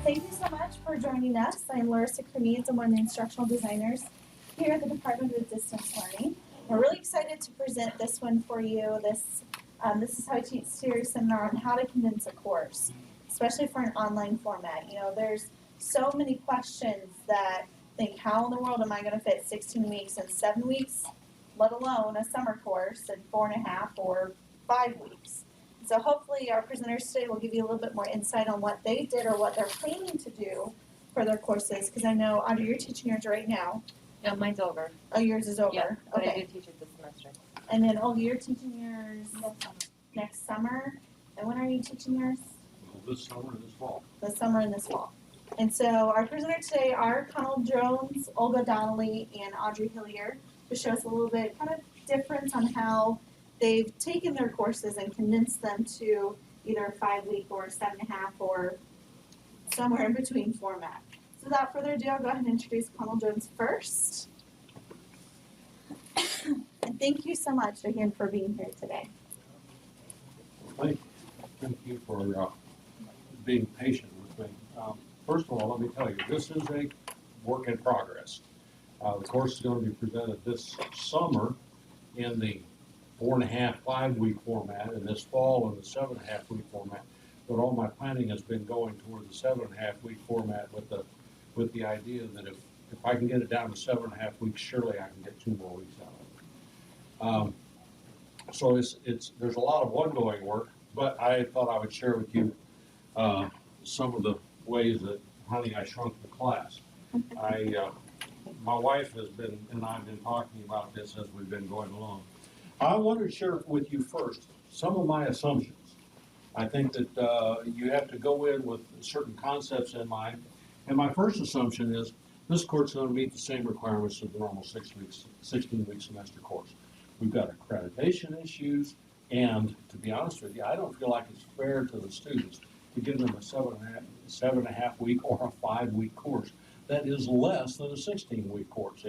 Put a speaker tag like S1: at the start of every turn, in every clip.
S1: Thank you so much for joining us. I'm Larissa Cremeds. I'm one of the instructional designers here at the Department of Distance Learning. We're really excited to present this one for you. This is how I teach series seminar on how to condense a course, especially for an online format. You know, there's so many questions that think, how in the world am I going to fit 16 weeks in 7 weeks, let alone a summer course in 4.5 or 5 weeks. So hopefully our presenters today will give you a little bit more insight on what they did or what they're planning to do for their courses, because I know, Audrey, you're teaching yours right now.
S2: Yeah, mine's over.
S1: Oh, yours is over.
S2: Yeah, but
S1: okay.
S2: I did teach it this semester.
S1: And then, Olga, you're teaching yours next summer. And when are you teaching yours?
S3: Well, this summer and this fall.
S1: This summer and this fall. And so our presenters today are Connell, Olga Donnelly, and Audrey Hillyer, to show us a little bit kind of difference on how they've taken their courses and condensed them to either a 5-week or a 7.5 or somewhere in between format. So without further ado, I'll go ahead and introduce Connell Jones first. And thank you so much again for being here today.
S3: Thank you for being patient with me. First of all, let me tell you, this is a work in progress. The course is going to be presented this summer in the 4.5, 5-week format, and this fall in the 7.5-week format. But all my planning has been going toward the 7.5-week format with the idea that if I can get it down to 7.5 weeks, surely I can get 2 more weeks out of it. So there's a lot of ongoing work, but I thought I would share with you some of the ways that, honey, I shrunk the class. My wife has been, and I've been talking about this as we've been going along. I wanted to share with you first some of my assumptions. I think that you have to go in with certain concepts in mind. And my first assumption is this course is going to meet the same requirements as the normal 16-week semester course. We've got accreditation issues, and to be honest with you, I don't feel like it's fair to the students to give them a 7.5 week or a 5-week course that is less than a 16-week course.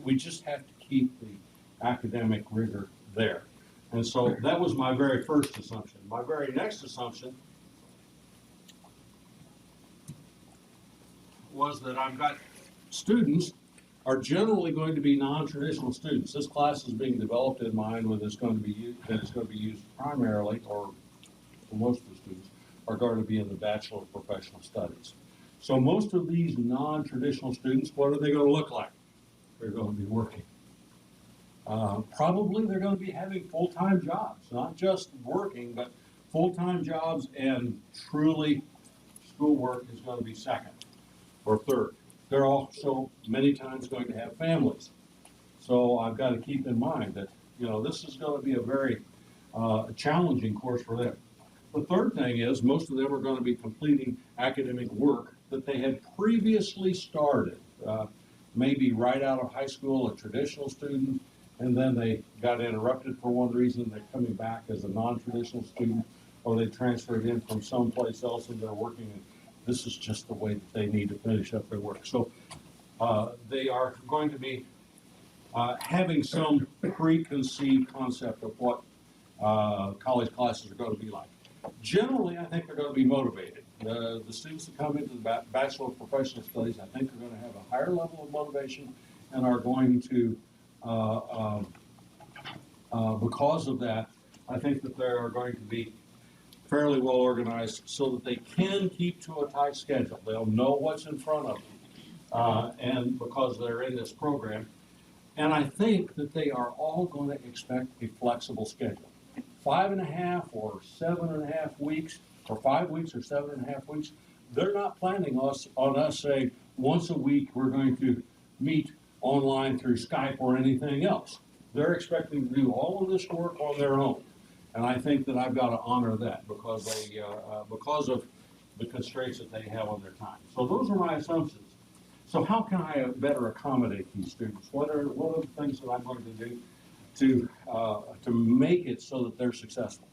S3: We just have to keep the academic rigor there. And so that was my very first assumption. My very next assumption was that I've got students are generally going to be non-traditional students. This class is being developed in mind with it's going to be used primarily, or for most of the students, are going to be in the Bachelor of Professional Studies. So most of these non-traditional students, what are they going to look like? They're going to be working. Probably they're going to be having full-time jobs, not just working, but full-time jobs, and truly schoolwork is going to be second or third. They're also many times going to have families. So I've got to keep in mind that, this is going to be a very challenging course for them. The third thing is most of them are going to be completing academic work that they had previously started. Maybe right out of high school, a traditional student, and then they got interrupted for one reason. They're coming back as a non-traditional student, or they transferred in from someplace else and they're working, and this is just the way that they need to finish up their work. So they are going to be having some preconceived concept of what college classes are going to be like. Generally, I think they're going to be motivated. The students that come into the Bachelor of Professional Studies, I think, are going to have a higher level of motivation and are going to, because of that, I think that they are going to be fairly well organized so that they can keep to a tight schedule. They'll know what's in front of them, and because they're in this program. And I think that they are all going to expect a flexible schedule. 5.5 or 7.5 weeks, or 5 weeks or 7.5 weeks, they're not planning on us saying once a week we're going to meet online through Skype or anything else. They're expecting to do all of this work on their own. And I think that I've got to honor that because of the constraints that they have on their time. So those are my assumptions. So how can I better accommodate these students? What are the things that I'm going to do to make it so that they're successful?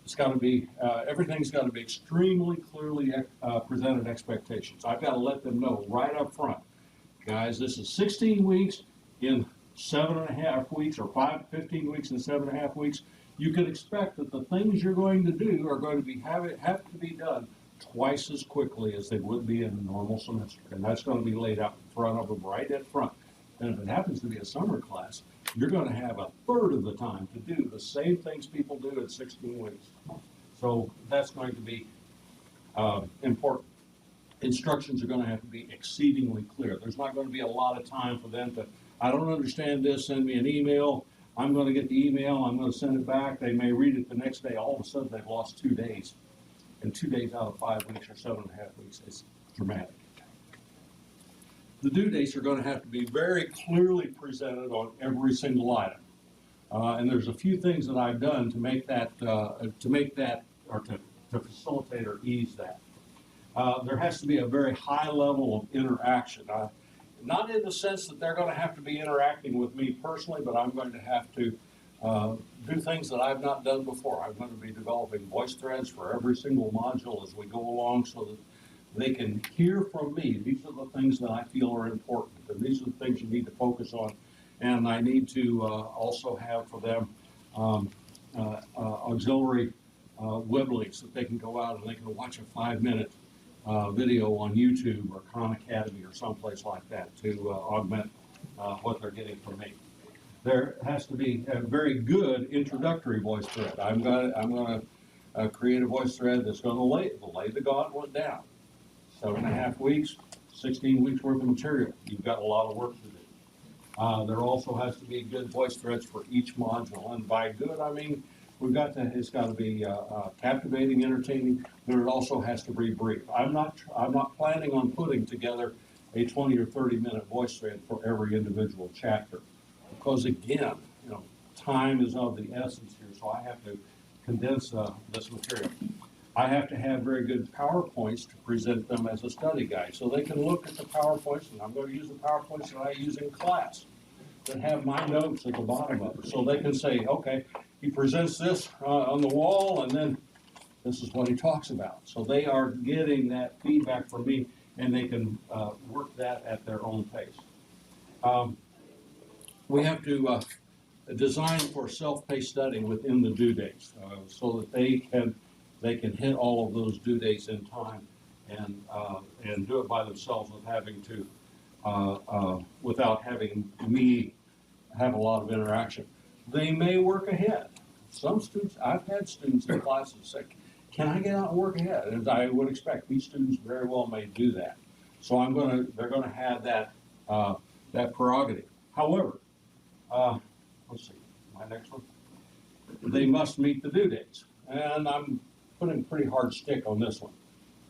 S3: It's got to be, everything's got to be extremely clearly presented expectations. I've got to let them know right up front, guys, this is 16 weeks in 7.5 weeks or 15 weeks and 7.5 weeks, you can expect that the things you're going to do are going to have to be done twice as quickly as they would be in a normal semester. And that's going to be laid out in front of them, right at front. And if it happens to be a summer class, you're going to have a third of the time to do the same things people do in 16 weeks. So that's going to be important. Instructions are going to have to be exceedingly clear. There's not going to be a lot of time for them to, I don't understand this, send me an email. I'm going to get the email, I'm going to send it back. They may read it the next day. All of a sudden, they've lost 2 days. And 2 days out of 5 weeks or 7.5 weeks is dramatic. The due dates are going to have to be very clearly presented on every single item. And there's a few things that I've done to make that, or to facilitate or ease that. There has to be a very high level of interaction. Not in the sense that they're going to have to be interacting with me personally, but I'm going to have to do things that I've not done before. I'm going to be developing voice threads for every single module as we go along so that they can hear from me. These are the things that I feel are important, and these are the things you need to focus on. And I need to also have for them auxiliary web links that they can go out and they can watch a 5-minute video on YouTube or Khan Academy or someplace like that to augment what they're getting from me. There has to be a very good introductory voice thread. I'm going to create a voice thread that's going to lay the gauntlet down. 7.5 weeks, 16 weeks worth of material. You've got a lot of work to do. There also has to be good voice threads for each module, and by good I mean it's got to be captivating, entertaining, but it also has to be brief. I'm not planning on putting together a 20 or 30-minute voice thread for every individual chapter, because again, time is of the essence here, so I have to condense this material. I have to have very good PowerPoints to present them as a study guide, so they can look at the PowerPoints, and I'm going to use the PowerPoints that I use in class that have my notes at the bottom of it, so they can say, okay, he presents this on the wall, and then this is what he talks about. So they are getting that feedback from me, and they can work that at their own pace. We have to design for self-paced studying within the due dates, so that they can hit all of those due dates in time and do it by themselves without having me have a lot of interaction. They may work ahead. Some students, I've had students in classes say, can I get out and work ahead? And I would expect these students very well may do that. So they're gonna have that prerogative. However, let's see, my next one. They must meet the due dates. And I'm putting a pretty hard stick on this one.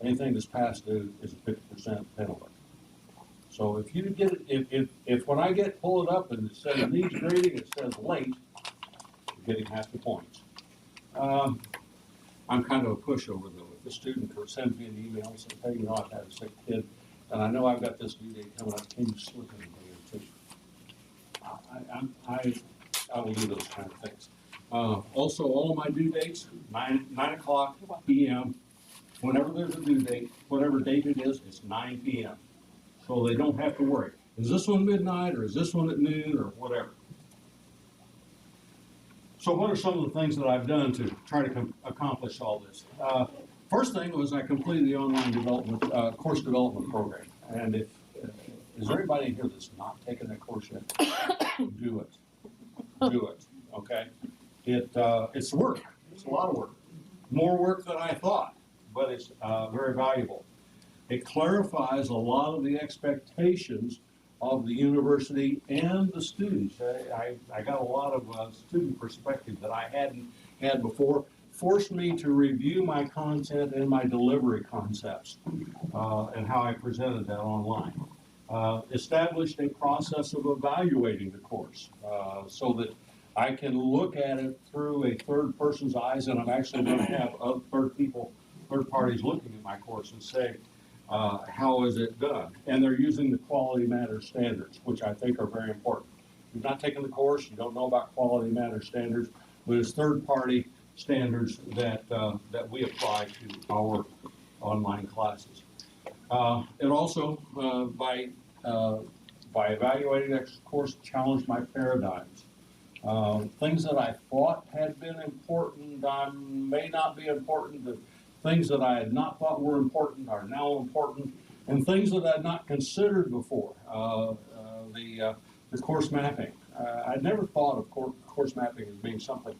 S3: Anything that's past due is a 50% penalty. So if you get it, if when I pull it up and it says needs grading, it says late, you're getting half the points. I'm kind of a pushover though. If the student sends me an email and says, hey, I've had a sick kid, and I know I've got this due date coming up, can you slip it in the tissue? I will do those kind of things. Also, all of my due dates, 9 o'clock p.m. Whenever there's a due date, whatever date it is, it's 9 p.m. So they don't have to worry. Is this one midnight, or is this one at noon, or whatever? So what are some of the things that I've done to try to accomplish all this? First thing was I completed the online course development program. And is there anybody in here that's not taken that course yet? Do it. Do it. Okay. It's work. It's a lot of work. More work than I thought, but it's very valuable. It clarifies a lot of the expectations of the university and the students. I got a lot of student perspective that I hadn't had before. Forced me to review my content and my delivery concepts and how I presented that online. Established a process of evaluating the course so that I can look at it through a third person's eyes, and I'm actually going to have other third parties looking at my course and say, how is it done? And they're using the quality matters standards, which I think are very important. If you've not taken the course, you don't know about quality matters standards, but it's third-party standards that we apply to our online classes. It also, by by evaluating this course, challenged my paradigms. Things that I thought had been important may not be important. The things that I had not thought were important are now important, and things that I had not considered before. The course mapping. I'd never thought of course mapping as being something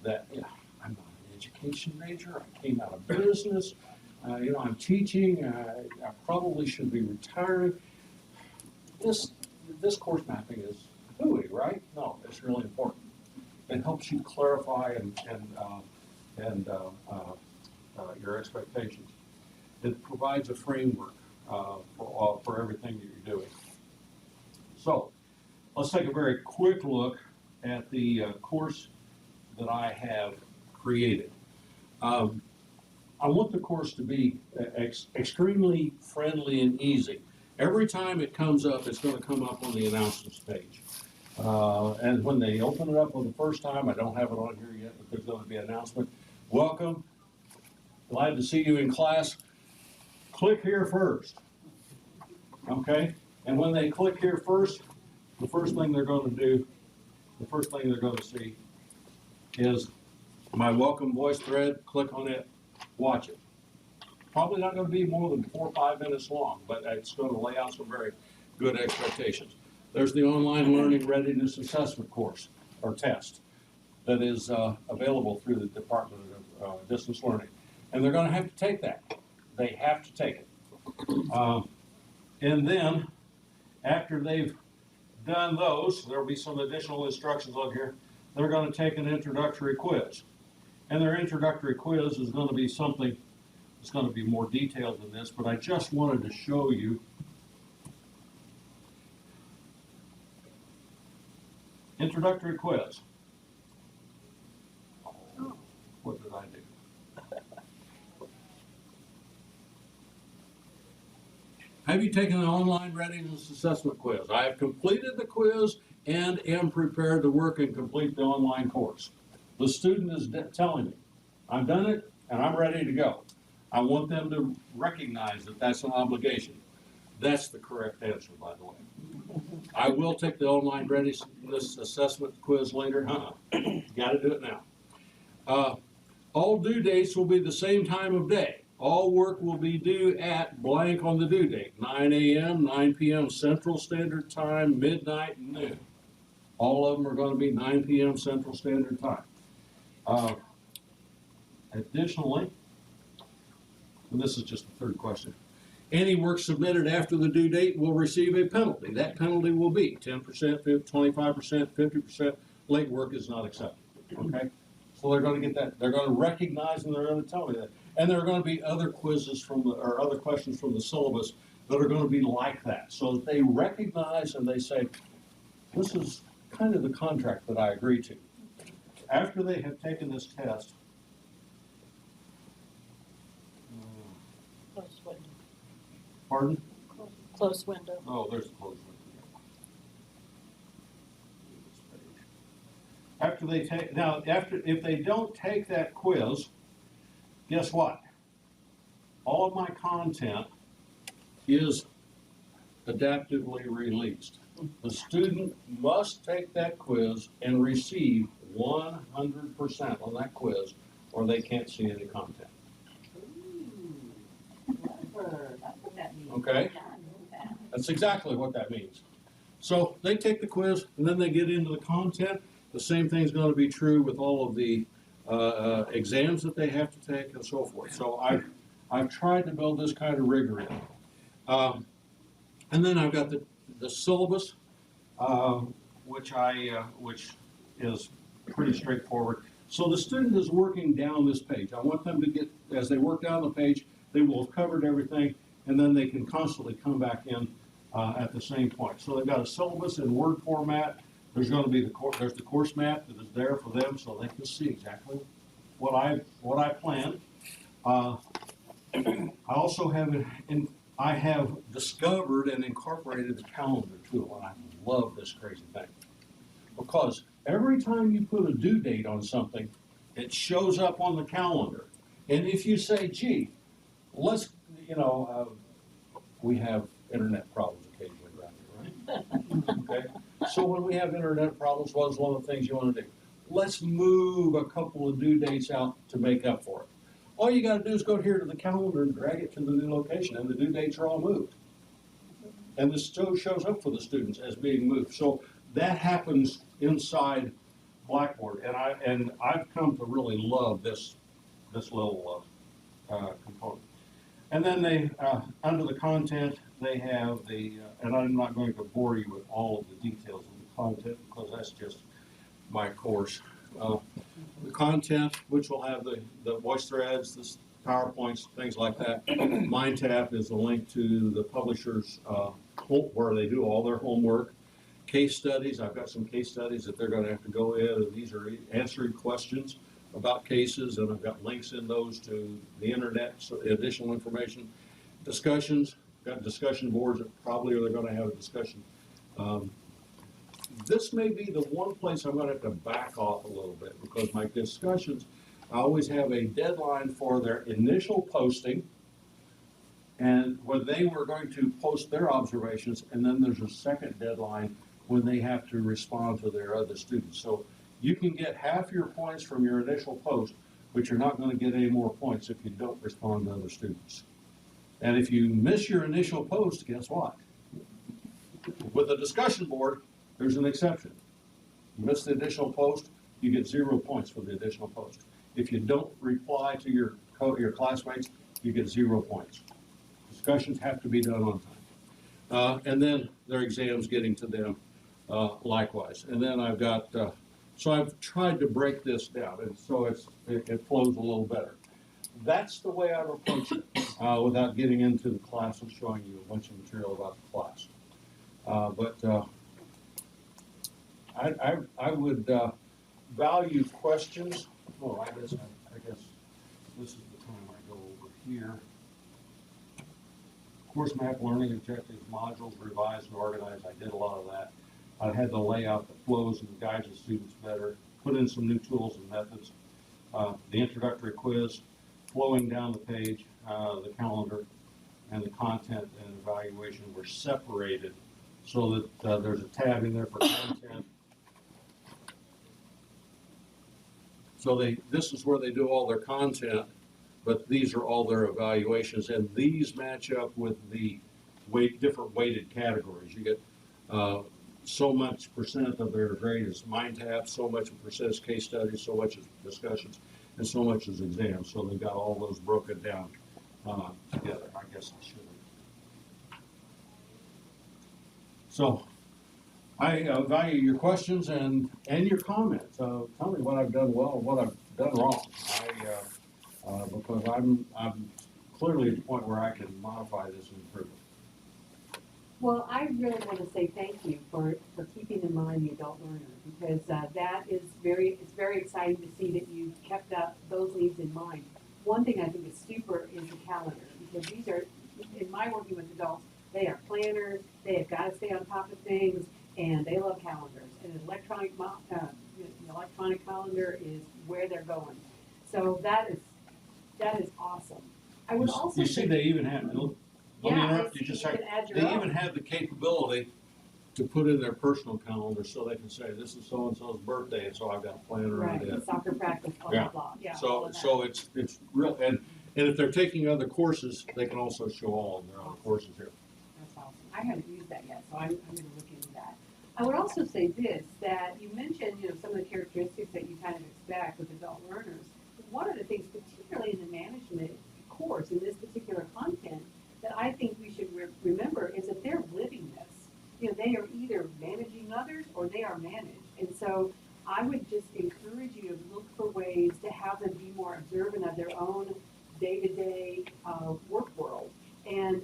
S3: that, I'm not an education major. I came out of business. I'm teaching. I probably should be retiring. This course mapping is hooey, right? No, it's really important. It helps you clarify and your expectations. It provides a framework for everything that you're doing. So let's take a very quick look at the course that I have created. I want the course to be extremely friendly and easy. Every time it comes up, it's going to come up on the announcements page. And when they open it up for the first time, I don't have it on here yet, but there's going to be an announcement. Welcome. Glad to see you in class. Click here first. Okay? And when they click here first, the first thing they're going to see is my welcome voice thread. Click on it. Watch it. Probably not going to be more than 4 or 5 minutes long, but it's going to lay out some very good expectations. There's the online learning readiness assessment course or test that is available through the Department of Distance Learning. And they're going to have to take that. They have to take it. And then after they've done those, there'll be some additional instructions on here. They're going to take an introductory quiz. And their introductory quiz is going to be something that's going to be more detailed than this, but I just wanted to show you introductory quiz. What did I do? Have you taken an online readiness assessment quiz? I have completed the quiz and am prepared to work and complete the online course. The student is telling me, I've done it and I'm ready to go. I want them to recognize that that's an obligation. That's the correct answer, by the way. I will take the online readiness assessment quiz later. Got to do it now. All due dates will be the same time of day. All work will be due at blank on the due date, 9 a.m., 9 p.m. Central Standard Time, midnight, and noon. All of them are going to be 9 p.m. Central Standard Time. Additionally, and this is just the third question, any work submitted after the due date will receive a penalty. That penalty will be 10%, 25%, 50%. Late work is not accepted. Okay? So they're going to get that. They're going to recognize and they're going to tell me that. And there are going to be other quizzes or other questions from the syllabus that are going to be like that. So that they recognize and they say, this is kind of the contract that I agree to. After they have taken this test,
S4: Close window.
S3: pardon?
S4: Close window.
S3: Oh, there's a closed window. After they take, now, if they don't take that quiz, guess what? All of my content is adaptively released. The student must take that quiz and receive 100% on that quiz, or they can't see any content.
S2: That's what that means.
S3: Okay? That's exactly what that means. So they take the quiz and then they get into the content. The same thing is going to be true with all of the exams that they have to take and so forth. So I've tried to build this kind of rigor in. And then I've got the syllabus, which is pretty straightforward. So the student is working down this page. I want them to get, as they work down the page, they will have covered everything, and then they can constantly come back in at the same point. So they've got a syllabus in Word format. There's going to be there's the course map that is there for them, so they can see exactly what I planned. I also have discovered and incorporated the calendar tool, and I love this crazy thing because every time you put a due date on something, it shows up on the calendar. And if you say, gee, we have internet problems occasionally around here, Okay? So when we have internet problems, what's one of the things you want to do? Let's move a couple of due dates out to make up for it. All you gotta do is go here to the calendar and drag it to the new location, and the due dates are all moved. And this still shows up for the students as being moved. So that happens inside Blackboard, and I've come to really love this little component. And then they under the content they have the and I'm not going to bore you with all of the details of the content because that's just my course. The content, which will have the voice threads, the PowerPoints, things like that. MindTap is a link to the publisher's where they do all their homework. Case studies, I've got some case studies that they're going to have to go in, and these are answering questions about cases, and I've got links in those to the internet, so additional information. Discussions, got discussion boards that probably are going to have a discussion. This may be the one place I'm going to have to back off a little bit because my discussions, I always have a deadline for their initial posting and when they were going to post their observations, and then there's a second deadline when they have to respond to their other students. So you can get half your points from your initial post, but you're not going to get any more points if you don't respond to other students. And if you miss your initial post, guess what? With a discussion board, there's an exception. You miss the additional post, you get 0 points for the additional post. If you don't reply to your classmates, you get 0 points. Discussions have to be done on time. And then their exams getting to them likewise. And then I've got, so I've tried to break this down, and so it flows a little better. That's the way I've approached it, without getting into the class and showing you a bunch of material about the class. I would value questions. Oh, I guess this is the time I go over here. Course map, learning objectives, modules, revised and organized. I did a lot of that. I had the layout that flows and guides the students better. Put in some new tools and methods. The introductory quiz, flowing down the page, the calendar, and the content and evaluation were separated so that there's a tab in there for content. So this is where they do all their content, but these are all their evaluations, and these match up with the different weighted categories. You get so much % of their grade is MindTap, so much % is case studies, so much is discussions, and so much is exams. So they've got all those broken down together. I guess I should have. So I value your questions and your comments. Tell me what I've done well and what I've done wrong. Because I'm clearly at the point where I can modify this and improve it.
S2: Well, I really want to say thank you for keeping in mind the adult learner, because that is it's very exciting to see that you kept up those needs in mind. One thing I think is super is the calendar, because these are, in my working with adults, they are planners, they have got to stay on top of things, and they love calendars. And an electronic calendar is where they're going. So that is awesome. I would also
S3: you see they even have, let me interrupt you just a second. They even have the capability to put in their personal calendar so they can say, this is so-and-so's birthday, and so I've got a planner on it.
S2: Soccer practice, blah, blah, blah. Yeah,
S3: so it's real, and if they're taking other courses, they can also show all of their other courses here.
S2: That's awesome. I haven't used that yet, so I'm going to look into that. I would also say this, that you mentioned, some of the characteristics that you kind of expect with adult learners. One of the things, particularly in the management course, in this particular content, that I think we should remember is that they're living this. They are either managing others or they are managed. And so I would just encourage you to look for ways to have them be more observant of their own day-to-day work world and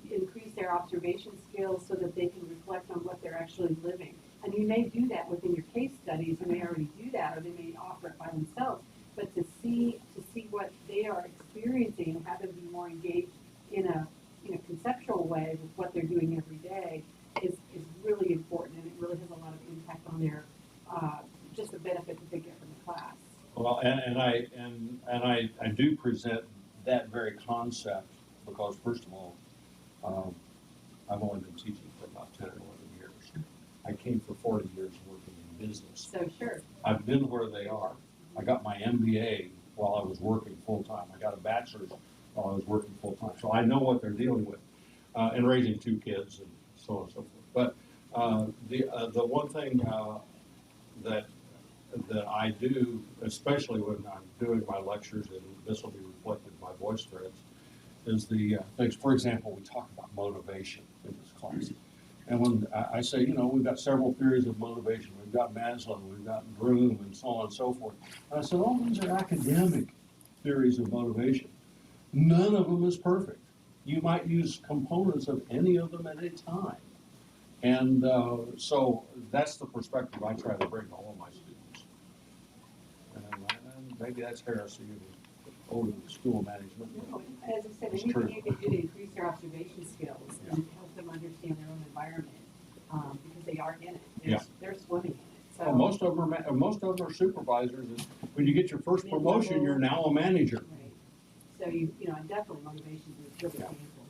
S2: increase their observation skills so that they can reflect on what they're actually living. And you may do that within your case studies. You may already do that, or they may offer it by themselves. But to see what they are experiencing and have them be more engaged in a conceptual way with what they're doing every day is really important, and it really has a lot of impact on their just the benefit that they get from the class.
S3: Well, and I do present that very concept because, first of all, I've only been teaching for about 10 or 11 years, I came for 40 years working in business.
S2: So sure.
S3: I've been where they are. I got my MBA while I was working full-time. I got a bachelor's while I was working full-time. So I know what they're dealing with, and raising 2 kids and so on and so forth. But the one thing that I do, especially when I'm doing my lectures, and this will be reflected in my voice threads, is the things. For example, we talk about motivation in this class. And when I say, we've got several theories of motivation, we've got Maslow, we've got Bloom, and so on and so forth. And I said, all these are academic theories of motivation. None of them is perfect. You might use components of any of them at a time. And so that's the perspective I try to bring to all my students. And maybe that's heresy over the school management.
S2: No, as I said,
S3: It's
S2: anything
S3: true.
S2: you can do to increase their observation skills and help them understand their own environment, because they are in it. They're swimming in it. So
S3: Well, most of them are supervisors. And when you get your first promotion, you're now a manager.
S2: Right. So and definitely motivation is really painful.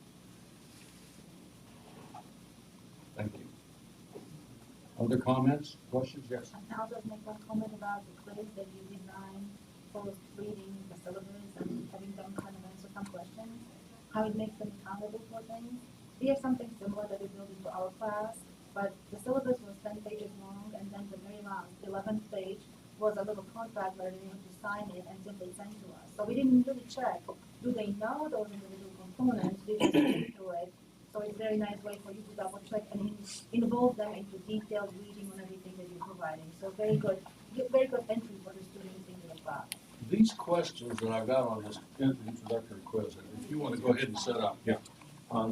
S3: Thank you. Other comments, questions? Yes.
S4: I'll just make one comment about the quiz that you designed for reading the syllabus and having them kind of answer some questions, how it makes them accountable for things. We have something similar that we built into our class, but the syllabus was 10 pages long, and then the very last 11th page was a little contract where they had to sign it and simply send to us. So we didn't really check, do they know those individual components? We just went through it. So it's a very nice way for you to double check and involve them into detailed reading on everything that you're providing. So very good entry for the students into the class.
S3: These questions that I've got on this introductory quiz, and if you want to go ahead and set up,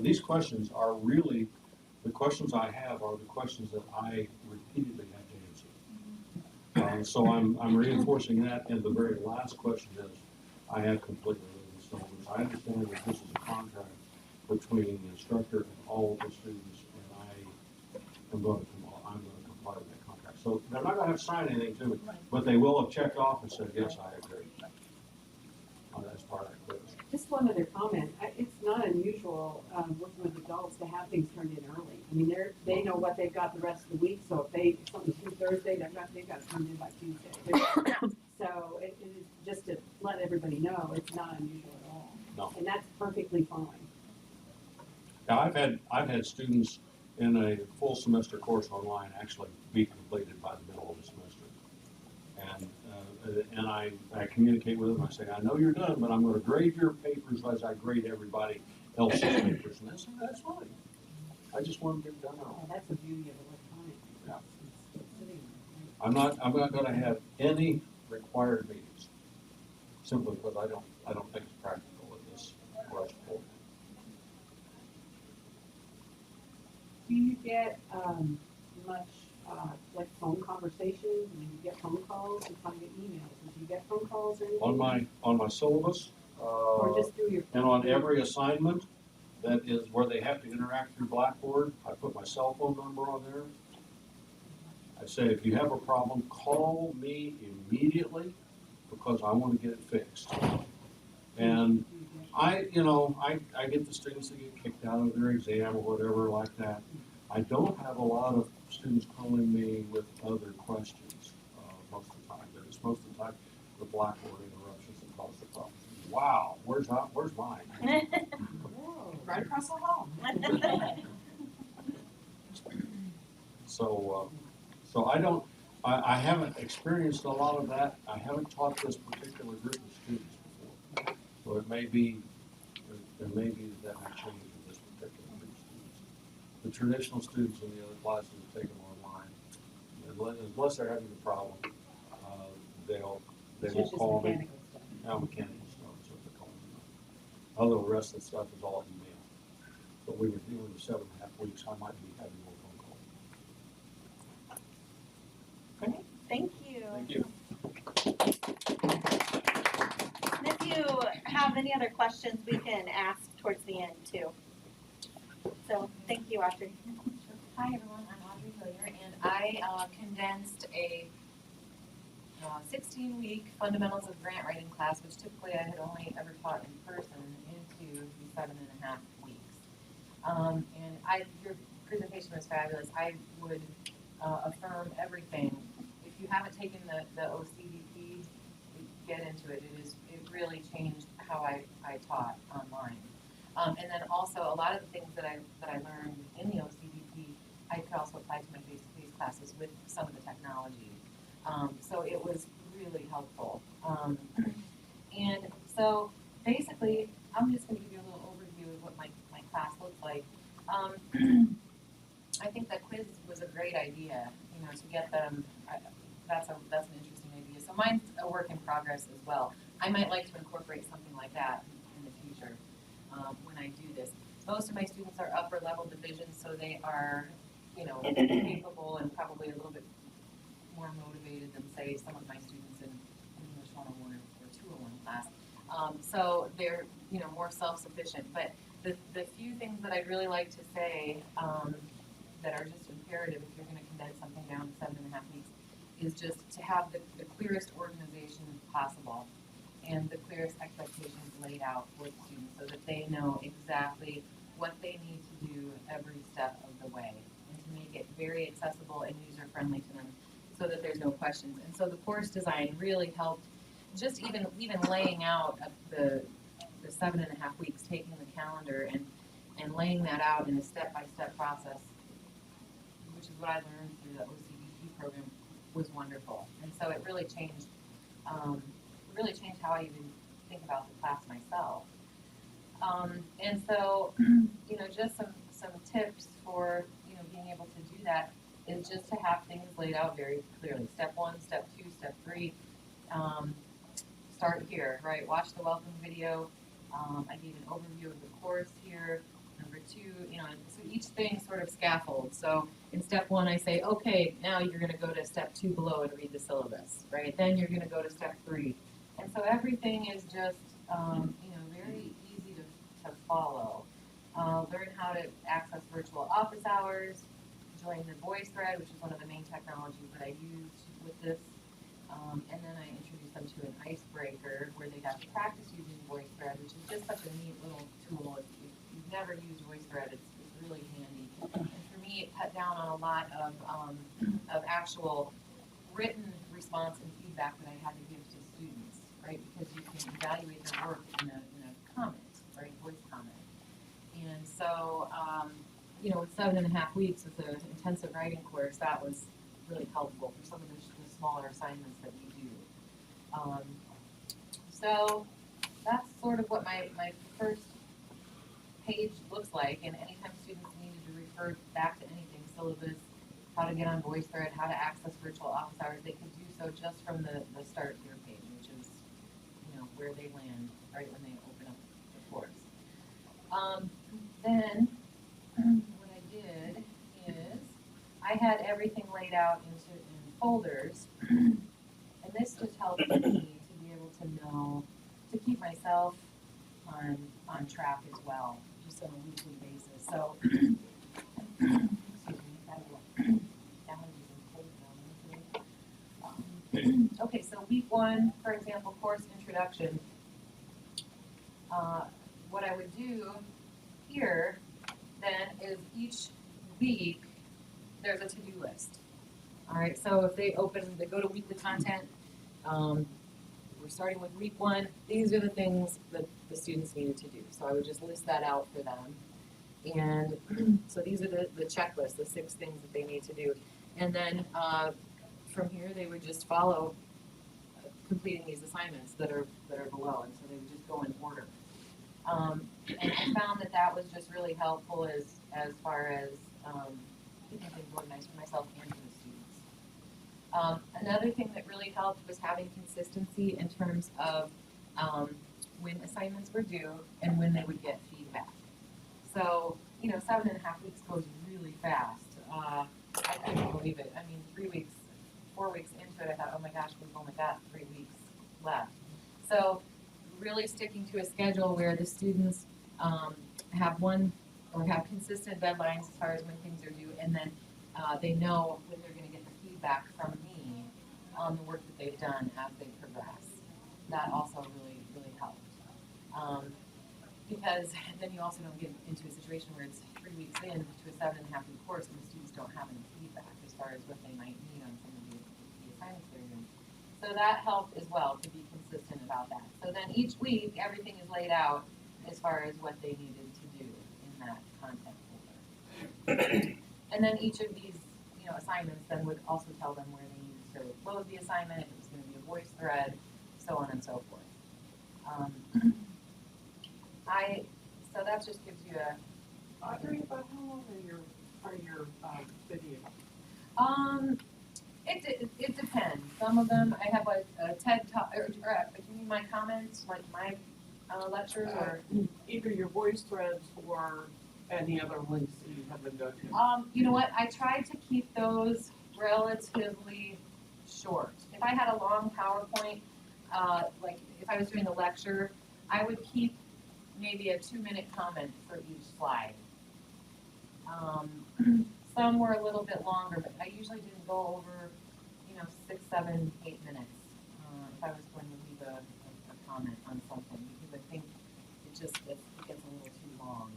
S3: these questions are really, the questions I have are the questions that I repeatedly have to answer. So I'm reinforcing that, and the very last question is, I have completely read the syllabus. I understand that this is a contract between the instructor and all of the students, and I'm going to comply with that contract. So they're not going to have to sign anything to me, but they will have checked off and said, yes, I agree. That's part of the quiz.
S2: Just one other comment. It's not unusual working with adults to have things turned in early. I mean, they know what they've got the rest of the week. So if something's due Thursday, they've got it turned in by Tuesday. So it is just to let everybody know, it's not unusual at all.
S3: No.
S2: And that's perfectly fine.
S3: Now, I've had students in a full semester course online actually be completed by the middle of the semester. And I communicate with them. I say, I know you're done, but I'm going to grade your papers as I grade everybody else's papers. And they say, that's fine. I just want to get it done.
S2: Oh, that's the beauty of electronic.
S3: Yeah.
S2: It's sitting there.
S3: I'm not going to have any required meetings, simply because I don't think it's practical in this rush forward.
S2: Do you get much like phone conversations? I mean, you get phone calls and you get emails. Do you get phone calls or anything?
S3: On my syllabus,
S2: or just through your
S3: and on every assignment that is where they have to interact through Blackboard, I put my cell phone number on there. I say, if you have a problem, call me immediately because I want to get it fixed. And I get the students that get kicked out of their exam or whatever like that. I don't have a lot of students calling me with other questions most of the time. But it's most of the time the Blackboard interruptions that cause the problem. Wow, where's mine?
S1: Right across the hall.
S3: So I haven't experienced a lot of that. I haven't taught this particular group of students before. So it may be that may change with this particular group of students. The traditional students in the other classes have taken online. Unless they're having a problem, they will call me.
S2: mechanical stuff.
S3: Now mechanical stuff is what they're calling it. Although the rest of the stuff is all email. But we were dealing with 7.5 weeks, I might be having more phone calls.
S1: Great, thank you.
S3: Thank you.
S1: And if you have any other questions, we can ask towards the end too. So thank you, Audrey.
S5: Hi everyone, I'm Audrey Hillyer, and I condensed a 16-week fundamentals of grant writing class, which typically I had only ever taught in person, into 7.5 weeks. And your presentation was fabulous. I would affirm everything. If you haven't taken the OCDP, get into it. It really changed how I taught online. And then also a lot of the things that I learned in the OCDP, I could also apply to my face-to-face classes with some of the technology. So it was really helpful. And so basically, I'm just going to give you a little overview of what my class looks like. I think that quiz was a great idea, to get them. That's an interesting idea. So mine's a work in progress as well. I might like to incorporate something like that in the future when I do this. Most of my students are upper level divisions, so they are, capable and probably a little bit more motivated than, say, some of my students in English 101 or 201 class. So they're, more self-sufficient. But the few things that I'd really like to say that are just imperative if you're going to condense something down to 7.5 weeks is just to have the clearest organization possible and the clearest expectations laid out for the students so that they know exactly what they need to do every step of the way and to make it very accessible and user-friendly to them so that there's no questions. And so the course design really helped just even laying out the 7.5 weeks, taking the calendar and laying that out in a step-by-step process, which is what I learned through the OCDP program, was wonderful. And so it really changed how I even think about the class myself. And so, just some tips for, being able to do that is just to have things laid out very clearly. Step 1, step 2, step 3. Start here, right? Watch the welcome video. I gave an overview of the course here. Number 2, so each thing sort of scaffolds. So in step 1, I say, okay, now you're going to go to step 2 below and read the syllabus, right? Then you're going to go to step 3. And so everything is just, very easy to follow. Learn how to access virtual office hours, join the VoiceThread, which is one of the main technologies that I used with this. And then I introduced them to an icebreaker where they got to practice using VoiceThread, which is just such a neat little tool. If you've never used VoiceThread, it's really handy. And for me, it cut down on a lot of actual written response and feedback that I had to give to students, right? Because you can evaluate their work in a comment, right? Voice comment. And so, with 7.5 weeks with the intensive writing course, that was really helpful for some of the smaller assignments that we do. So that's sort of what my first page looks like. And anytime students needed to refer back to anything, syllabus, how to get on VoiceThread, how to access virtual office hours, they could do so just from the start here page, which is, where they land right when they open up the course. Then what I did is I had everything laid out in folders, and this just helped me to be able to know, to keep myself on track as well, just on a weekly basis. So, excuse me, okay, so week 1, for example, course introduction. What I would do here then is each week there's a to-do list. All right, so if they go to weekly content, we're starting with week 1. These are the things that the students needed to do. So I would just list that out for them. And so these are the checklist, the 6 things that they need to do. And then from here, they would just follow completing these assignments that are below. And so they would just go in order. And I found that was just really helpful as far as keeping things organized for myself and for the students. Another thing that really helped was having consistency in terms of when assignments were due and when they would get feedback. So, 7.5 weeks goes really fast. I couldn't believe it. I mean, 4 weeks into it, I thought, oh my gosh, we've only got 3 weeks left. So, really sticking to a schedule where the students have consistent deadlines as far as when things are due, and then they know when they're going to get the feedback from me on the work that they've done as they progress. That also really, really helped. because then you also don't get into a situation where it's 3 weeks in to a 7.5-week course and the students don't have any feedback as far as what they might need on some of the assignments they're doing. So that helped as well to be consistent about that. So then each week, everything is laid out as far as what they needed to do in that content folder. And then each of these, assignments then would also tell them where they needed to load the assignment, if it was going to be a voice thread, so on and so forth. So that just gives you a.
S6: Audrey, about how long are your videos?
S5: It depends. Some of them, I have a TED Talk, or do you mean my comments, like my lectures, or?
S6: Either your voice threads or any other links that you have been going to.
S5: You know what, I try to keep those relatively short. If I had a long PowerPoint, like if I was doing a lecture, I would keep maybe a 2-minute comment for each slide. Some were a little bit longer, but I usually didn't go over, 6, 7, 8 minutes if I was going to leave a comment on something, because I think it gets a little too long.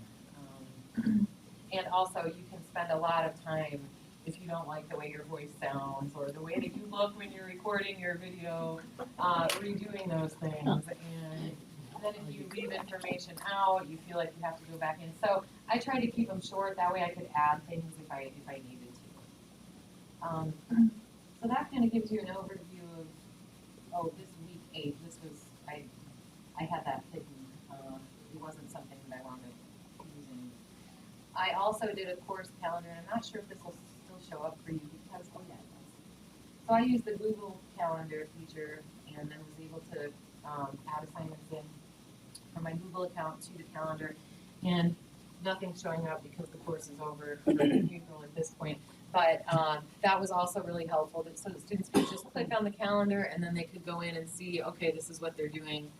S5: And also, you can spend a lot of time if you don't like the way your voice sounds or the way that you look when you're recording your video, redoing those things. And then if you leave information out, you feel like you have to go back in. So I try to keep them short. That way I could add things if I needed to. So that kind of gives you an overview of, this week 8, this was, I had that hidden. It wasn't something that I wound up using. I also did a course calendar, and I'm not sure if this will still show up for you because, yeah, it does. So I used the Google Calendar feature and then was able to add assignments in from my Google account to the calendar, and nothing's showing up because the course is over in April at this point. But that was also really helpful, so the students could just click on the calendar and then they could go in and see, okay, this is what they're doing.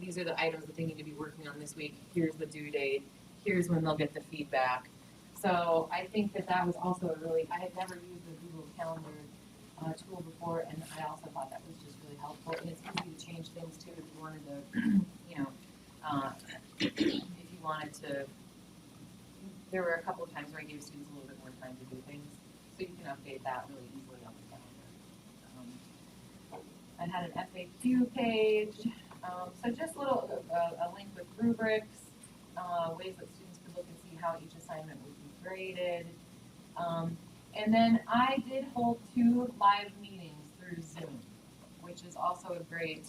S5: These are the items that they need to be working on this week. Here's the due date. Here's when they'll get the feedback. So I think that was also I had never used the Google Calendar tool before, and I also thought that was just really helpful. And it's easy to change things too if you wanted to, there were a couple of times where I gave students a little bit more time to do things. So you can update that really easily on the calendar. I had an FAQ page, so just a link with rubrics, ways that students could look and see how each assignment would be graded. And then I did hold 2 live meetings through Zoom, which is also a great,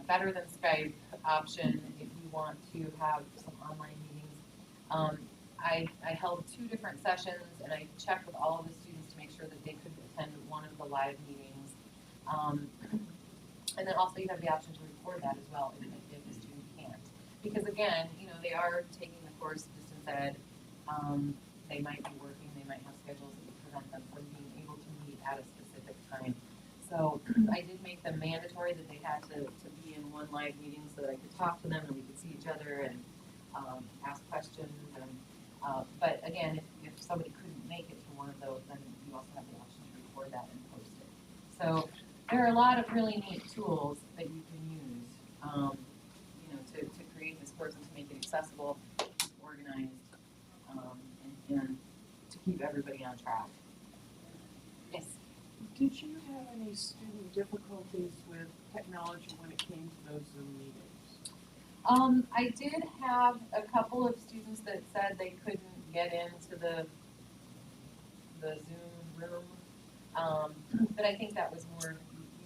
S5: better than Skype option if you want to have some online meetings. I held 2 different sessions, and I checked with all of the students to make sure that they could attend one of the live meetings. And then also you have the option to record that as well if the student can't. Because again, they are taking the course distance ed. They might be working, they might have schedules that would prevent them from being able to meet at a specific time. So I did make them mandatory that they had to be in one live meeting so that I could talk to them and we could see each other and ask questions. And but again, if somebody couldn't make it to one of those, then you also have the option to record that and post it. So there are a lot of really neat tools that you can use, to create this course and to make it accessible, organized, and to keep everybody on track. Yes.
S6: Did you have any student difficulties with technology when it came to those Zoom meetings?
S5: I did have a couple of students that said they couldn't get into the Zoom room, but I think that was more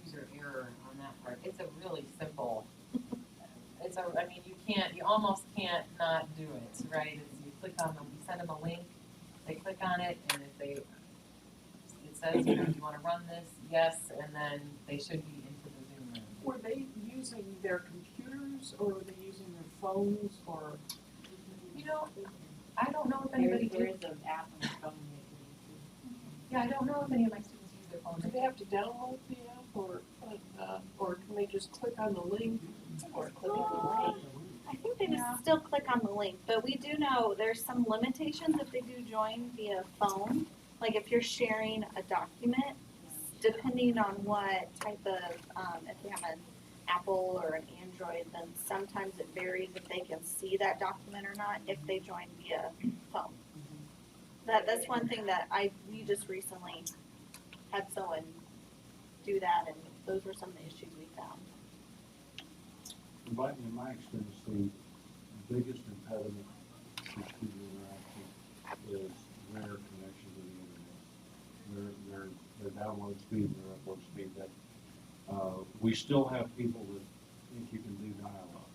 S5: user error on that part. It's a really simple. You almost can't not do it, right? You click on them, you send them a link, they click on it, and if it says, do you want to run this? Yes, and then they should be into the Zoom room.
S6: Were they using their computers or were they using their phones or?
S5: I don't know if anybody
S7: There
S5: did.
S7: is an app on the phone
S5: Yeah, I don't know if any of my students use their phones.
S6: Do they have to download the app or can they just click on the link or click on the link?
S1: I think they just still click on the link, but we do know there's some limitations if they do join via phone. Like if you're sharing a document, depending on what type of, if they have
S7: Apple or an Android, then sometimes it varies if they can see that document or not if they join via phone. That's one thing that we just recently had someone do that, and those were some of the issues we found.
S3: But in my experience, the biggest impediment to student interaction is their connection to the internet. Their download speed, their upload speed. That we still have people that think you can do dial-up,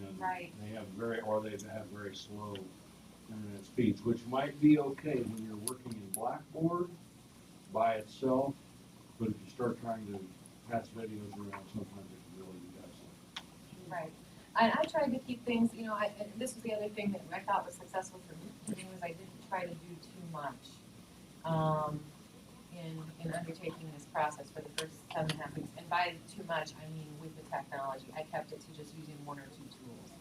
S3: and
S5: Right.
S3: they have very slow internet speeds, which might be okay when you're working in Blackboard by itself, but if you start trying to pass videos around, sometimes it can really be isolated.
S5: Right. And I tried to keep things, you know, and this was the other thing that I thought was successful for me, was I didn't try to do too much in undertaking this process for the first 7.5 weeks. And by too much, I mean with the technology. I kept it to just using 1 or 2 tools.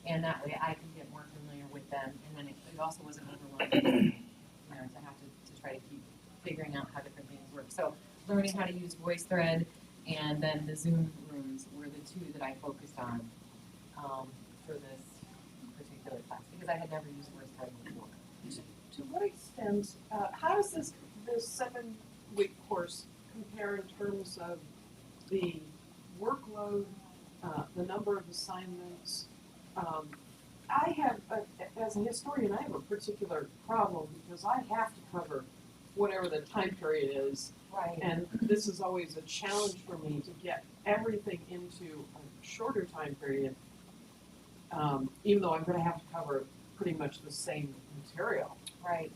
S5: And that way I could get more familiar with them, and then it also wasn't overwhelming, you know, to have to try to keep figuring out how different things work. So learning how to use VoiceThread and then the Zoom rooms were the 2 that I focused on for this particular class, because I had never used VoiceThread before.
S6: To what extent, how does this 7-week course compare in terms of the workload, the number of assignments? I have, as a historian, I have a particular problem because I have to cover whatever the time period is.
S5: Right.
S6: And this is always a challenge for me to get everything into a shorter time period, even though I'm going to have to cover pretty much the same material.
S5: Right.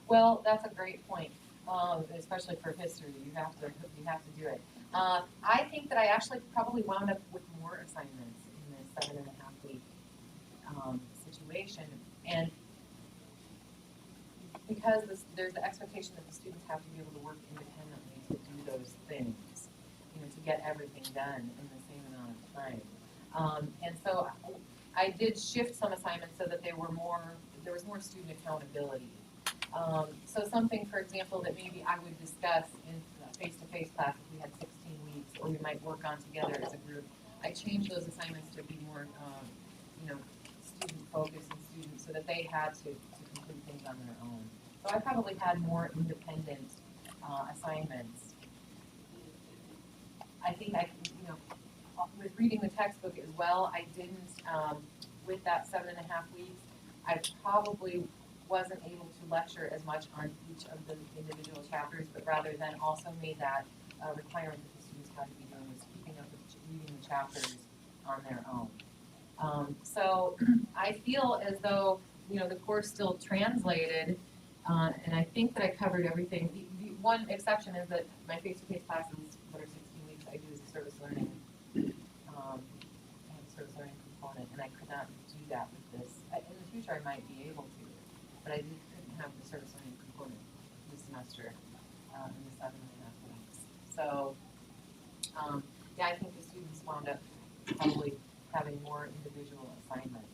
S5: Well, that's a great point, especially for history. You have to do it. I think that I actually probably wound up with more assignments in this 7.5 week situation, and because there's the expectation that the students have to be able to work independently to do those things, you know, to get everything done in the same amount of time. And so I did shift some assignments so that there was more student accountability. So something, for example, that maybe I would discuss in face-to-face class if we had 16 weeks, or we might work on together as a group. I changed those assignments to be more, student-focused and students, so that they had to complete things on their own. So I probably had more independent assignments. I think with reading the textbook as well, I didn't, with that 7.5 weeks, I probably wasn't able to lecture as much on each of the individual chapters, but rather than also made that requirement that the students had to be doing was keeping up with reading the chapters on their own. So I feel as though, you know, the course still translated, and I think that I covered everything. The one exception is that my face-to-face classes, that are 16 weeks, I do as a service learning, I have a service learning component, and I could not do that with this. In the future, I might be able to, but I couldn't have the service learning component this semester in the 7.5 weeks. So, yeah, I think the students wound up probably having more individual assignments.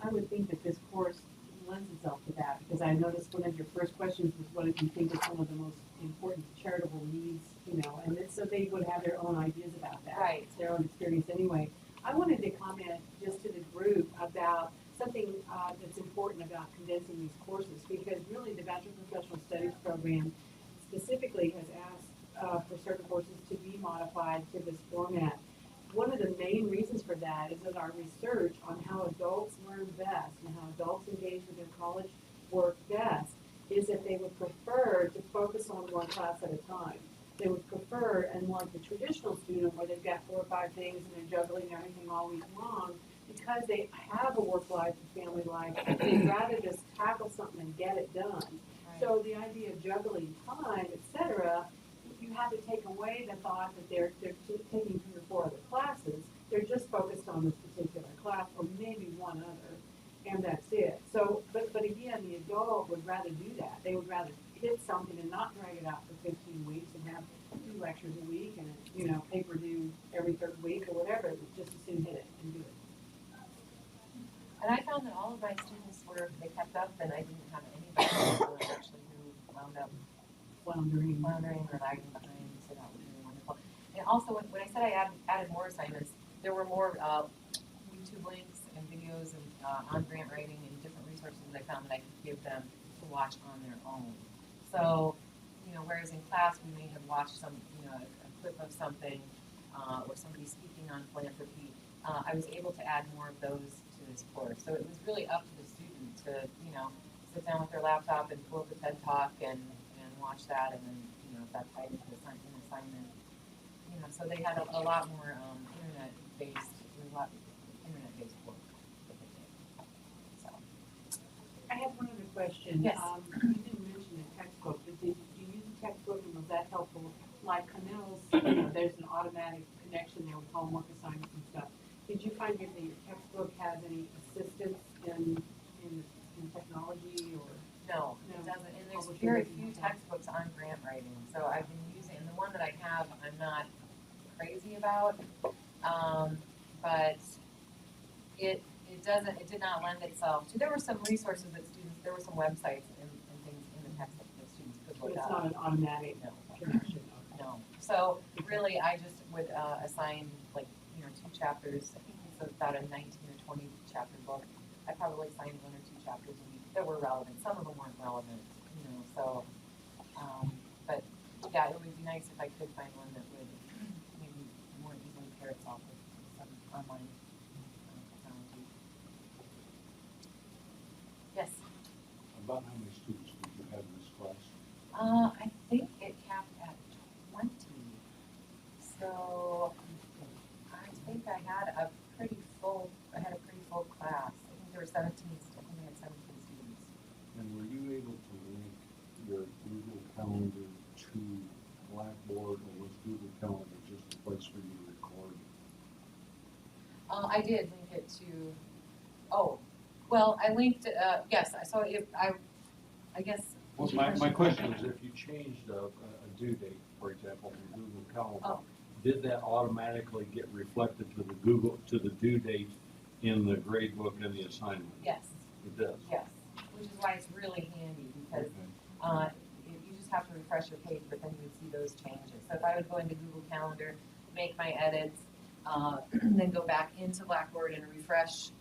S2: I would think that this course lends itself to that, because I noticed one of your first questions was what if you think is one of the most important charitable needs, you know, and so they would have their own ideas about that.
S5: Right.
S2: It's their own experience anyway. I wanted to comment just to the group about something that's important about condensing these courses, because really the Bachelor of Professional Studies program specifically has asked for certain courses to be modified to this format. One of the main reasons for that is that our research on how adults learn best and how adults engage with their college work best is that they would prefer to focus on one class at a time. They would prefer, and like the traditional student where they've got 4 or 5 things and they're juggling everything all week long, because they have a work life and family life, they'd rather just tackle something and get it done.
S5: Right.
S2: So the idea of juggling time, etc., you have to take away the thought that they're taking 3 or 4 other classes. They're just focused on this particular class, or maybe one other, and that's it. So, but again, the adult would rather do that. They would rather hit something and not drag it out for 15 weeks and have 2 lectures a week and, you know, paper due every 3rd week or whatever. Just as soon hit it and do it.
S5: And I found that all of my students they kept up, and I didn't have anybody actually who wound up
S2: Floundering.
S5: or lagging behind, so that was really wonderful. also, when I said I added more assignments, there were more, YouTube links and videos and, on grant writing and different resources that I found that I could give them to watch on their own. So, whereas in class, we may have watched some, a clip of something, or somebody speaking on philanthropy, I was able to add more of those to this course. So it was really up to the student to, sit down with their laptop and pull up a TED Talk and watch that, and then, if that tied into an assignment, so they had a lot more, internet-based work that they did, so.
S2: I have one other question.
S5: Yes.
S2: You didn't mention a textbook, but did you use a textbook and was that helpful? Like Connell's, there's an automatic connection there with homework assignments and stuff. Did you find that your textbook has any assistance in technology or?
S5: No, it doesn't, and there's very few textbooks on grant writing, so I've been using, and the one that I have, I'm not crazy about, but it did not lend itself to, there were some resources that students, there were some websites and things in the textbook that students could
S2: But
S5: look
S2: it's
S5: up.
S2: not an automatic
S5: No.
S2: connection?
S5: No, so really, I just would assign like, 2 chapters, I think it's about a 19 or 20 chapter book. I probably assigned 1 or 2 chapters a week that were relevant, some of them weren't relevant, so, but yeah, it would be nice if I could find one that would maybe more easily pair itself with some online technology. Yes?
S3: About how many students did you have in this class?
S5: I think it capped at 20. So I think I had a pretty full class. I think there were 17, I think I had 17 students.
S3: And were you able to link your Google Calendar to Blackboard, or was Google Calendar just a place for you to record?
S5: I did link it to, I linked, yes, so I guess.
S3: Well, my question is, if you changed a due date, for example, in Google Calendar, did that automatically get reflected to the due date in the grade book and the assignment?
S5: Yes,
S3: It does?
S5: yes, which is why it's really handy, because you just have to refresh your page, but then you would see those changes. So if I would go into Google Calendar, make my edits, then go back into Blackboard and refresh,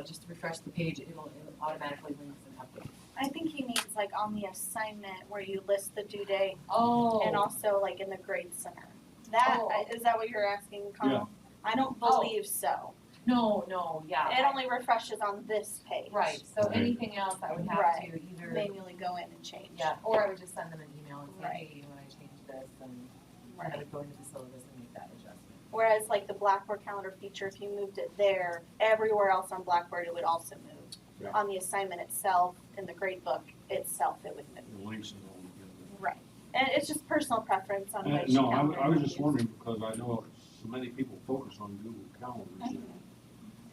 S5: just to refresh the page, it'll automatically links and updates.
S7: I think he means like on the assignment where you list the due date
S5: Oh.
S7: and also like in the grade center. That, is that what you're asking, Connell? I don't believe so.
S5: No, yeah.
S7: It only refreshes on this page.
S5: Right, so
S3: Right.
S5: anything else I would have
S7: Right.
S5: to either,
S7: Manually go in and change.
S5: yeah, or I would just send them an email and say,
S7: Right.
S5: hey, when I change this, and I
S7: Right.
S5: would go into the syllabus and make that adjustment.
S7: Whereas like the Blackboard calendar feature, if you moved it there, everywhere else on Blackboard, it would also move.
S3: Yeah.
S7: On the assignment itself, in the grade book itself, it would move.
S3: The links and all together.
S7: Right. And it's just personal preference on which
S3: No,
S7: calendar
S3: I was
S7: you
S3: just
S7: use.
S3: wondering, because I know so many people focus on Google Calendars, and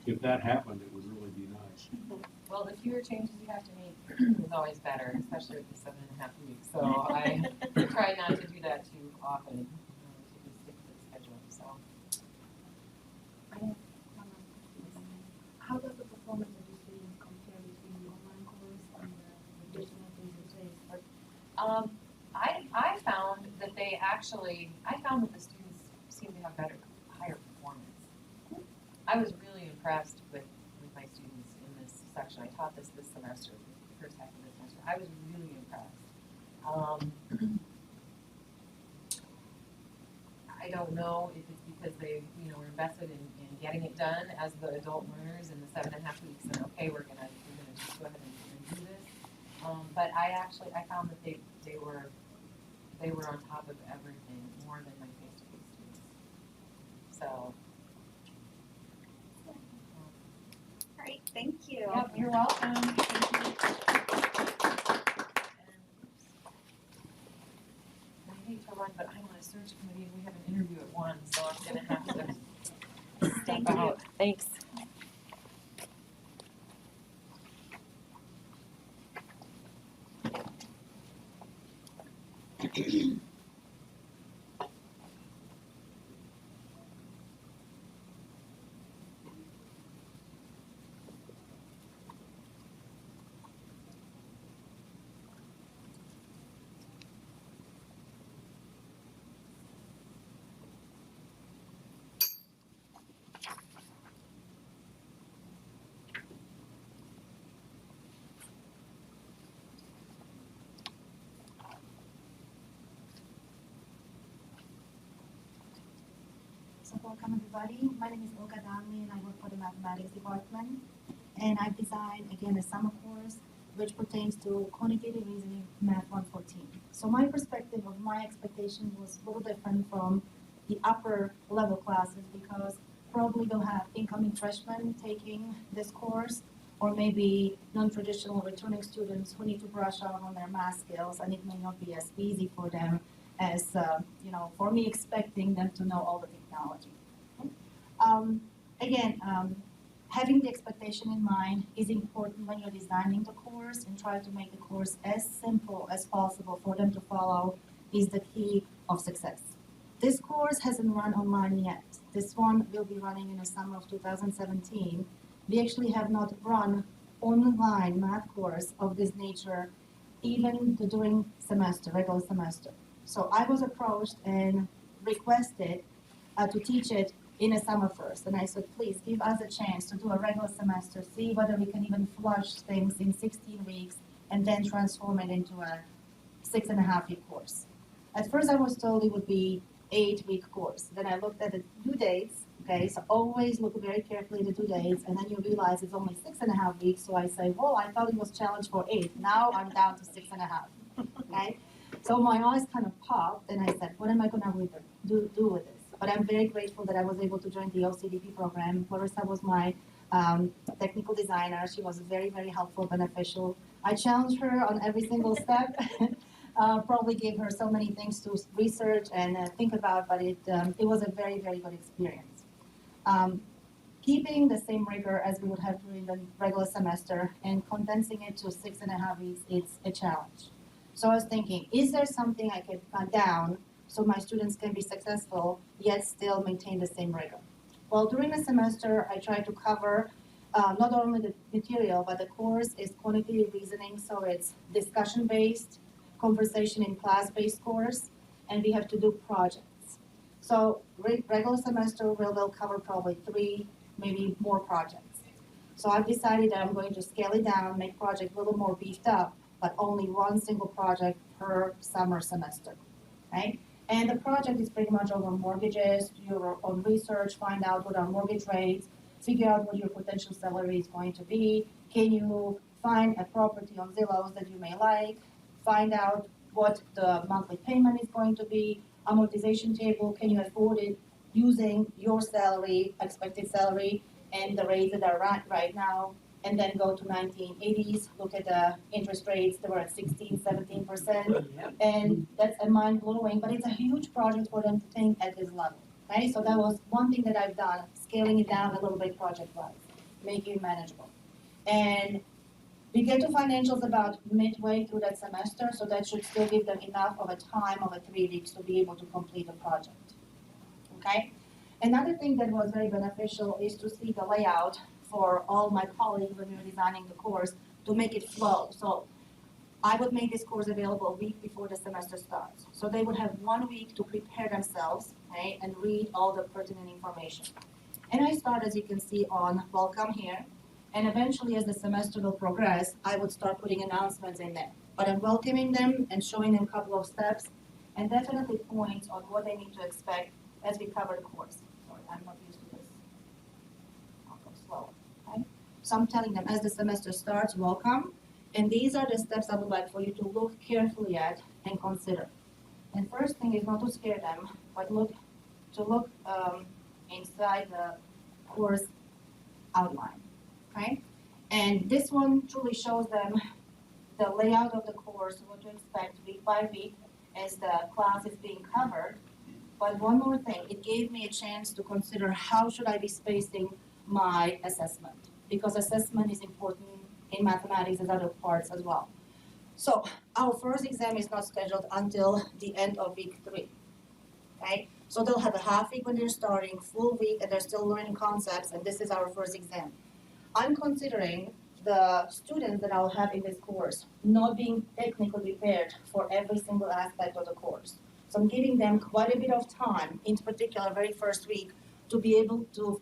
S3: if that happened, it would really be nice.
S5: Well, the fewer changes you have to make is always better, especially with the 7.5 weeks. So I try not to do that too often, to just stick to the schedule, so.
S4: How does the performance of the students compare between the online course and the traditional face-to-face?
S5: I found that I found that the students seem to have higher performance. I was really impressed with my students in this section. I taught this semester, the first half of this semester. I was really impressed. I don't know if it's because they, were invested in getting it done as the adult learners in the 7.5 weeks, and okay, we're gonna just go ahead and do this. But I found that they were on top of everything more than my face-to-face students. So.
S7: Great, thank you.
S5: Yep, you're welcome. Thank you. I hate to run, but I'm on a search committee and we have an interview at 1, so I'm gonna have to
S7: Thank
S5: step
S7: you.
S5: out. Thanks.
S4: So welcome everybody. My name is Olga Donnelly and I work for the mathematics department. And I've designed, again, a summer course which pertains to quantitative reasoning math 114. So my perspective of my expectation was a little different from the upper level classes because probably they'll have incoming freshmen taking this course or maybe non-traditional returning students who need to brush up on their math skills and it may not be as easy for them as, for me expecting them to know all the technology. Having the expectation in mind is important when you're designing the course and try to make the course as simple as possible for them to follow is the key of success. This course hasn't run online yet. This one will be running in the summer of 2017. We actually have not run online math course of this nature even during regular semester. So I was approached and requested to teach it in a summer first. And I said, please give us a chance to do a regular semester, see whether we can even flush things in 16 weeks and then transform it into a 6.5-week course. At first I was told it would be 8-week course. Then I looked at the due dates, okay, so always look very carefully at the due dates, and then you realize it's only 6.5 weeks, so I say, well, I thought it was challenged for 8. Now I'm down to 6.5, okay? So my eyes kind of popped, and I said, what am I gonna do with this? But I'm very grateful that I was able to join the OCDP program. Clarissa was my technical designer. She was very, very helpful, beneficial. I challenged her on every single step. Probably gave her so many things to research and think about, but it was a very, very good experience. Keeping the same rigor as we would have during the regular semester and condensing it to 6.5 weeks, it's a challenge. So I was thinking, is there something I could cut down so my students can be successful, yet still maintain the same rigor? Well, during the semester, I try to cover not only the material, but the course is quantitative reasoning, so it's discussion-based, conversation in class-based course, and we have to do projects. So regular semester will cover probably 3, maybe more projects. So I've decided that I'm going to scale it down, make project a little more beefed up, but only one single project per summer semester, right? And the project is pretty much over mortgages, your own research, find out what are mortgage rates, figure out what your potential salary is going to be. Can you find a property on Zillow that you may like? Find out what the monthly payment is going to be, amortization table, can you afford it using your salary, expected salary, and the rates that are right now, and then go to 1980s, look at the interest rates that were at 16, 17%, and that's a mind-blowing, but it's a huge project for them to think at this level, okay? So that was one thing that I've done, scaling it down a little bit project-wise, making it manageable. And we get to financials about midway through that semester, so that should still give them enough of a time of 3 weeks to be able to complete the project, okay? Another thing that was very beneficial is to see the layout for all my colleagues when we were designing the course to make it flow. So I would make this course available a week before the semester starts. So they would have 1 week to prepare themselves, okay, and read all the pertinent information. And I start, as you can see, on welcome here. And eventually, as the semester will progress, I would start putting announcements in there. But I'm welcoming them and showing them a couple of steps and definitely points on what they need to expect as we cover the course. Sorry, I'm not used to this. I'll go slower, okay? So I'm telling them as the semester starts, welcome. And these are the steps I would like for you to look carefully at and consider. And first thing is not to scare them, but look inside the course outline. Okay, and this one truly shows them the layout of the course, what to expect week by week as the class is being covered. But one more thing, it gave me a chance to consider how should I be spacing my assessment, because assessment is important in mathematics and other parts as well. So our first exam is not scheduled until the end of week 3. Okay, so they'll have a half week when they're starting, full week, and they're still learning concepts, and this is our first exam. I'm considering the students that I'll have in this course not being technically prepared for every single aspect of the course. So I'm giving them quite a bit of time, in particular, very first week, to be able to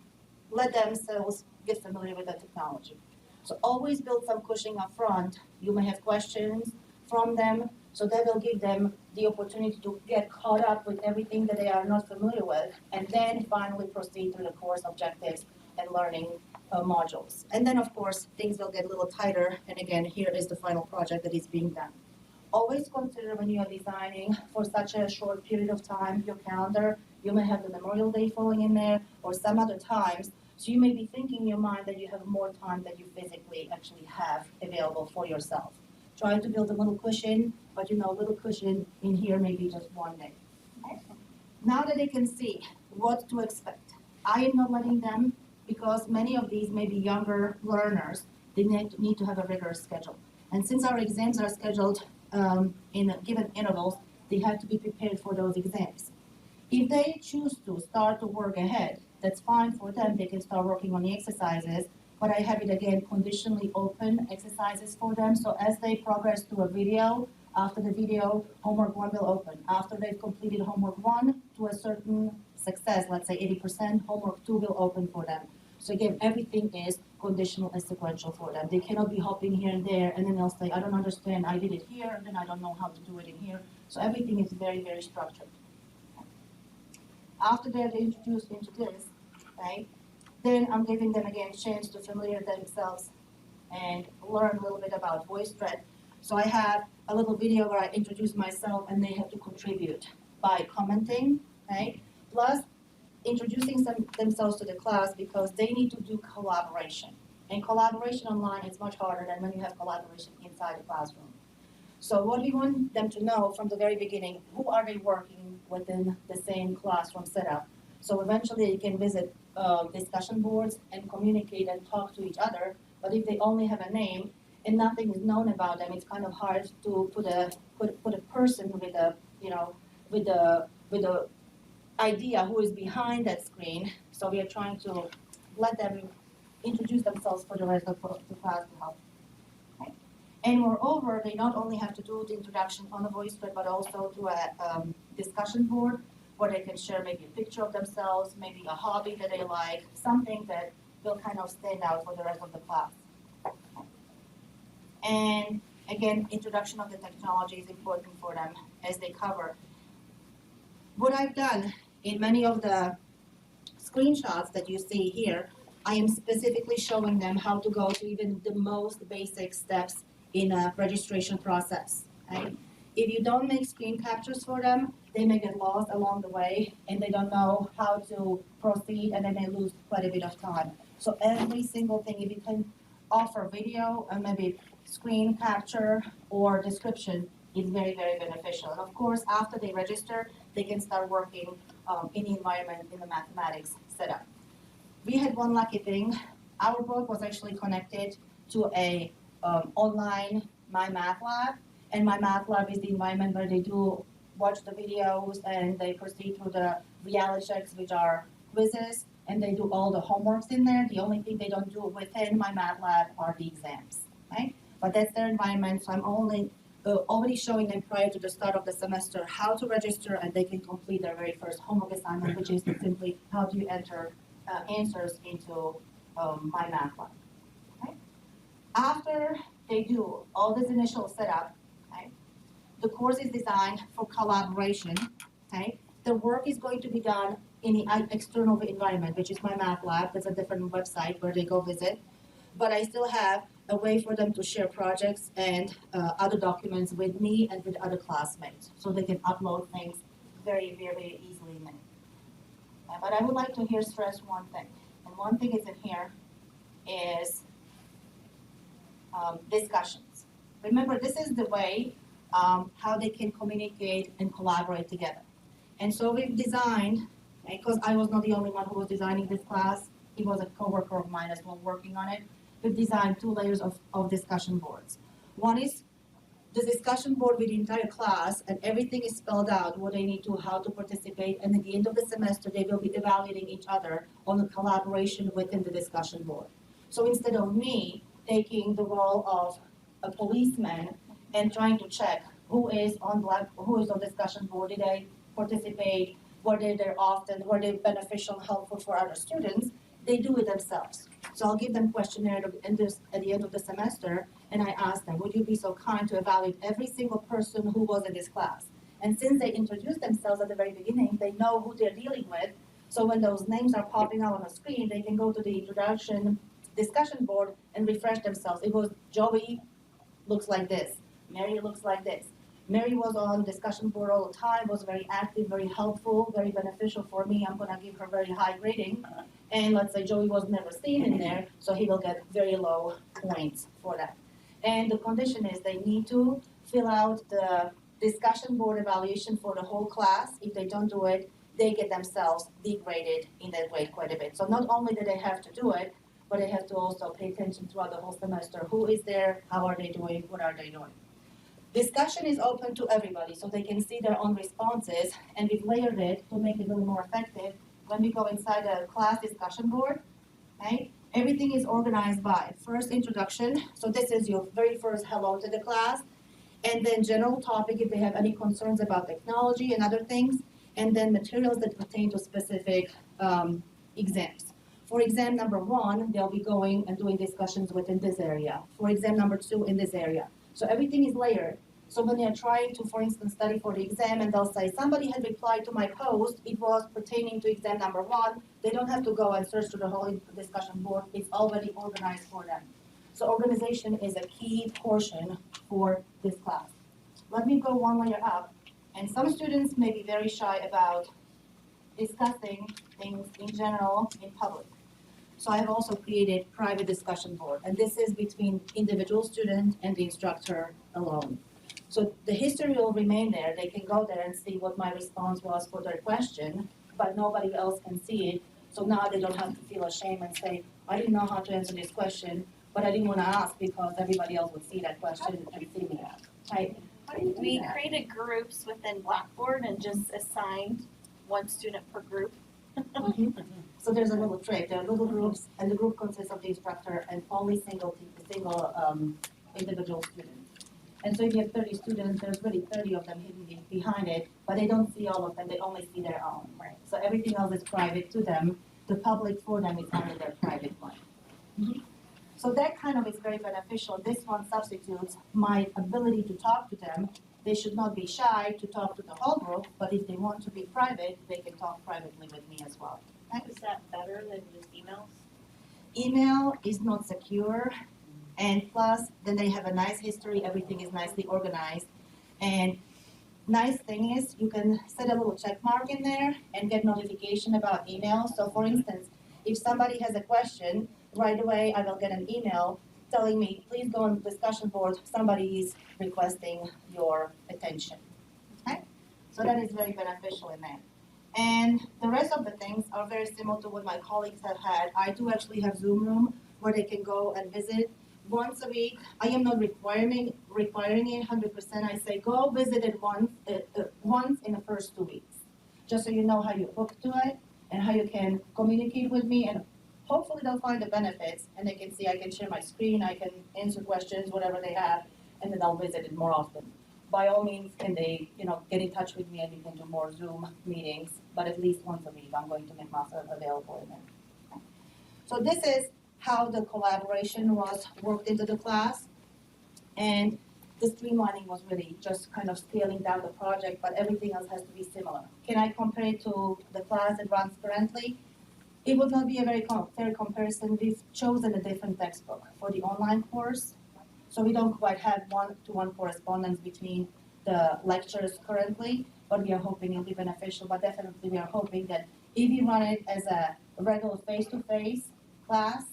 S4: let themselves get familiar with the technology. So always build some cushion up front. You may have questions from them, So that will give them the opportunity to get caught up with everything that they are not familiar with, and then finally proceed through the course objectives and learning modules. And then, of course, things will get a little tighter, and again, here is the final project that is being done. Always consider when you are designing for such a short period of time, your calendar, you may have the Memorial Day falling in there, or some other times, so you may be thinking in your mind that you have more time than you physically actually have available for yourself. Try to build a little cushion, but a little cushion in here may be just one day. Now that they can see what to expect, I am not letting them, because many of these may be younger learners, they need to have a rigorous schedule. And since our exams are scheduled in given intervals, they have to be prepared for those exams. If they choose to start to work ahead, that's fine for them, they can start working on the exercises, but I have it again conditionally open exercises for them, so as they progress through a video, after the video, homework 1 will open. After they've completed homework 1 to a certain success, let's say 80%, homework 2 will open for them. So again, everything is conditional and sequential for them. They cannot be hopping here and there, and then they'll say, I don't understand, I did it here, and then I don't know how to do it in here. So everything is very, very structured. After they're introduced into this, right, then I'm giving them again a chance to familiar themselves and learn a little bit about voice thread. So I have a little video where I introduce myself and they have to contribute by commenting, right? Plus introducing themselves to the class, because they need to do collaboration. And collaboration online is much harder than when you have collaboration inside the classroom. So what we want them to know from the very beginning, who are they working within the same classroom setup? So eventually they can visit discussion boards and communicate and talk to each other, but if they only have a name and nothing is known about them, it's kind of hard to put a person with a, with the idea who is behind that screen. So we are trying to let them introduce themselves for the rest of the class to help. Okay. And moreover, they not only have to do the introduction on the voice thread, but also do a discussion board where they can share maybe a picture of themselves, maybe a hobby that they like, something that will kind of stand out for the rest of the class. And again, introduction of the technology is important for them as they cover. What I've done in many of the screenshots that you see here, I am specifically showing them how to go to even the most basic steps in a registration process. Okay? If you don't make screen captures for them, they may get lost along the way and they don't know how to proceed, and they may lose quite a bit of time. So every single thing, if you can offer video and maybe screen capture or description, is very, very beneficial. And of course, after they register, they can start working in the environment in the mathematics setup. We had one lucky thing. Our book was actually connected to a online My Math Lab, and My Math Lab is the environment where they do watch the videos and they proceed through the reality checks, which are quizzes, and they do all the homeworks in there. The only thing they don't do within My Math Lab are the exams, right? But that's their environment, so I'm already showing them prior to the start of the semester how to register, and they can complete their very first homework assignment, which is simply how do you enter answers into My Math Lab. Okay? After they do all this initial setup, okay, the course is designed for collaboration. Okay? The work is going to be done in the external environment, which is My Math Lab. That's a different website where they go visit. But I still have a way for them to share projects and other documents with me and with other classmates, so they can upload things very, very easily in there. But I would like to here stress one thing, and one thing is in here is discussions. Remember, this is the way how they can communicate and collaborate together. And so we've designed, because I was not the only one who was designing this class, he was a coworker of mine as well working on it. We've designed 2 layers of discussion boards. One is the discussion board with the entire class, and everything is spelled out, what they need to, how to participate, and at the end of the semester, they will be evaluating each other on the collaboration within the discussion board. So instead of me taking the role of a policeman and trying to check who is on discussion board, did they participate, were they there often, were they beneficial and helpful for other students,
S8: they do it themselves. So I'll give them questionnaire at the end of the semester, and I ask them, would you be so kind to evaluate every single person who was in this class? And since they introduce themselves at the very beginning, they know who they're dealing with. So when those names are popping out on the screen, they can go to the introduction discussion board and refresh themselves. It was Joey looks like this, Mary looks like this. Mary was on discussion board all the time, was very active, very helpful, very beneficial for me. I'm gonna give her very high rating. And let's say Joey was never seen in there, so he will get very low points for that. And the condition is they need to fill out the discussion board evaluation for the whole class. If they don't do it, they get themselves degraded in that grade quite a bit. So not only do they have to do it, but they have to also pay attention throughout the whole semester. Who is there? How are they doing? What are they doing? Discussion is open to everybody, so they can see their own responses, and we've layered it to make it a little more effective. When we go inside the class discussion board, right, everything is organized by first introduction, so this is your very first hello to the class, and then general topic if they have any concerns about technology and other things, and then materials that pertain to specific exams. For exam number 1, they'll be going and doing discussions within this area. For exam number 2, in this area. So everything is layered. So when they're trying to, for instance, study for the exam and they'll say, somebody had replied to my post, it was pertaining to exam number 1, they don't have to go and search through the whole discussion board, it's already organized for them. So organization is a key portion for this class. Let me go one layer up, and some students may be very shy about discussing things in general in public. So I have also created private discussion board, and this is between individual student and the instructor alone. So the history will remain there. They can go there and see what my response was for their question, but nobody else can see it. So now they don't have to feel ashamed and say, I didn't know how to answer this question, but I didn't want to ask because everybody else would see that question and see me. Right?
S7: We created groups within Blackboard and just assigned one student per group.
S8: So there's a little trick. There are little groups, and the group consists of the instructor and only single individual student. And so if you have 30 students, there's really 30 of them hidden behind it, but they don't see all of them. They only see their own. Right. So everything else is private to them. The public for them is only their private one. Mm-hmm. So that kind of is very beneficial. This one substitutes my ability to talk to them. They should not be shy to talk to the whole group, but if they want to be private, they can talk privately with me as well. Okay?
S7: Is that better than just emails?
S8: Email is not secure, and plus, then they have a nice history, everything is nicely organized. And nice thing is, you can set a little check mark in there and get notification about email. So for instance, if somebody has a question, right away I will get an email telling me, please go on the discussion board, somebody is requesting your attention. Okay? So that is very beneficial in there. And the rest of the things are very similar to what my colleagues have had. I do actually have Zoom room where they can go and visit once a week. I am not requiring it 100%. I say go visit it once in the first 2 weeks, just so you know how you hook to it and how you can communicate with me, and hopefully they'll find the benefits and they can see I can share my screen, I can answer questions, whatever they have, and then I'll visit it more often. By all means, can they, get in touch with me and we can do more Zoom meetings, but at least once a week I'm going to make myself available in there. So this is how the collaboration was worked into the class, and the streamlining was really just kind of scaling down the project, but everything else has to be similar. Can I compare it to the class that runs currently? It would not be a very fair comparison. We've chosen a different textbook for the online course, so we don't quite have one-to-one correspondence between the lectures currently, but we are hoping it'll be beneficial. But definitely we are hoping that if you run it as a regular face-to-face class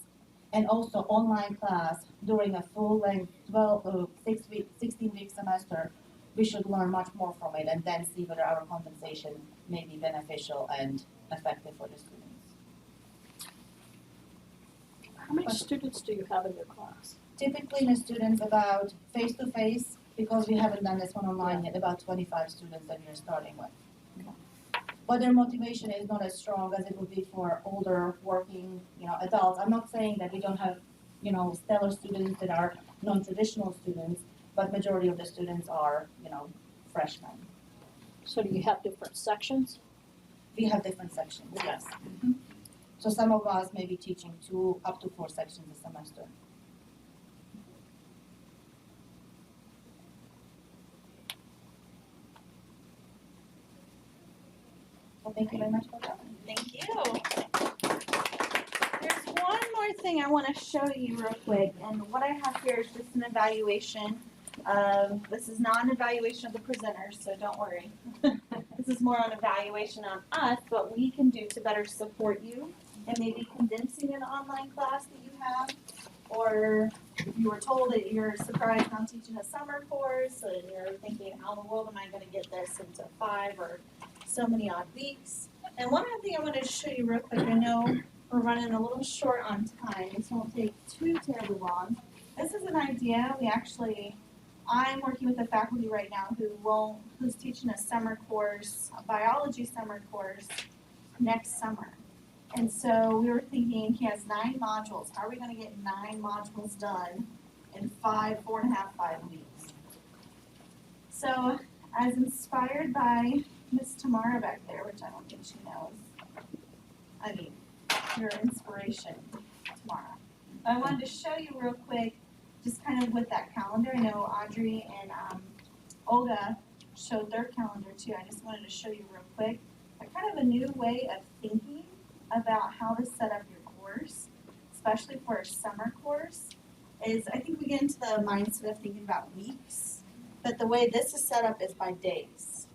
S8: and also online class during a full-length 16-week semester, we should learn much more from it and then see whether our compensation may be beneficial and effective for the students.
S6: How many students do you have in your class?
S8: Typically, the students about face-to-face, because we haven't done this one online yet, about 25 students that we are starting with. But their motivation is not as strong as it would be for older working, adults. I'm not saying that we don't have, stellar students that are non-traditional students, but majority of the students are, freshmen.
S6: So do you have different sections?
S8: We have different sections, yes. Mm-hmm. So some of us may be teaching 2 up to 4 sections a semester. Well, thank you very much for coming.
S1: Thank you. There's one more thing I want to show you real quick, and what I have here is just an evaluation. This is not an evaluation of the presenters, so don't worry. This is more an evaluation on us, what we can do to better support you, and maybe condensing an online class that you have, or you were told that you're surprised I'm teaching a summer course, and you're thinking, how in the world am I going to get this into 5 or so many odd weeks? And one other thing I wanted to show you real quick, I know we're running a little short on time, this won't take too terribly long. This is an idea, I'm working with a faculty right now who's teaching a summer course, a biology summer course next summer. And so we were thinking, he has 9 modules, how are we gonna get 9 modules done in 4.5 weeks? So, as inspired by Miss Tamara back there, which I don't think she knows, your inspiration, Tamara. But I wanted to show you real quick, just kind of with that calendar. I know Audrey and Olga showed their calendar too. I just wanted to show you real quick a kind of a new way of thinking about how to set up your course, especially for a summer course, is I think we get into the mindset of thinking about weeks, but the way this is set up is by days.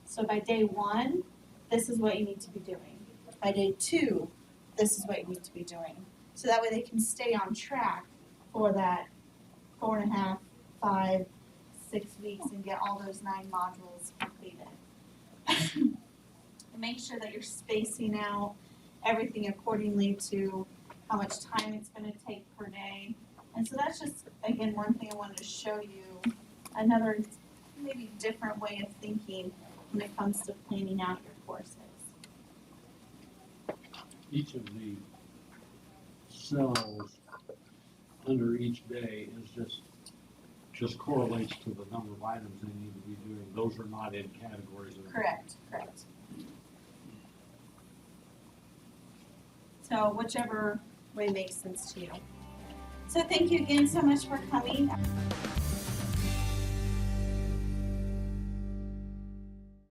S1: So by day 1, this is what you need to be doing. By day 2, this is what you need to be doing. So that way they can stay on track for that 4.5, 5, 6 weeks and get all those 9 modules completed. And make sure that you're spacing out everything accordingly to how much time it's going to take per day. And so that's just, again, one thing I wanted to show you, another maybe different way of thinking when it comes to planning out your courses.
S3: Each of the cells under each day is just correlates to the number of items they need to be doing. Those are not in categories.
S1: Correct. So whichever way makes sense to you. So thank you again so much for coming.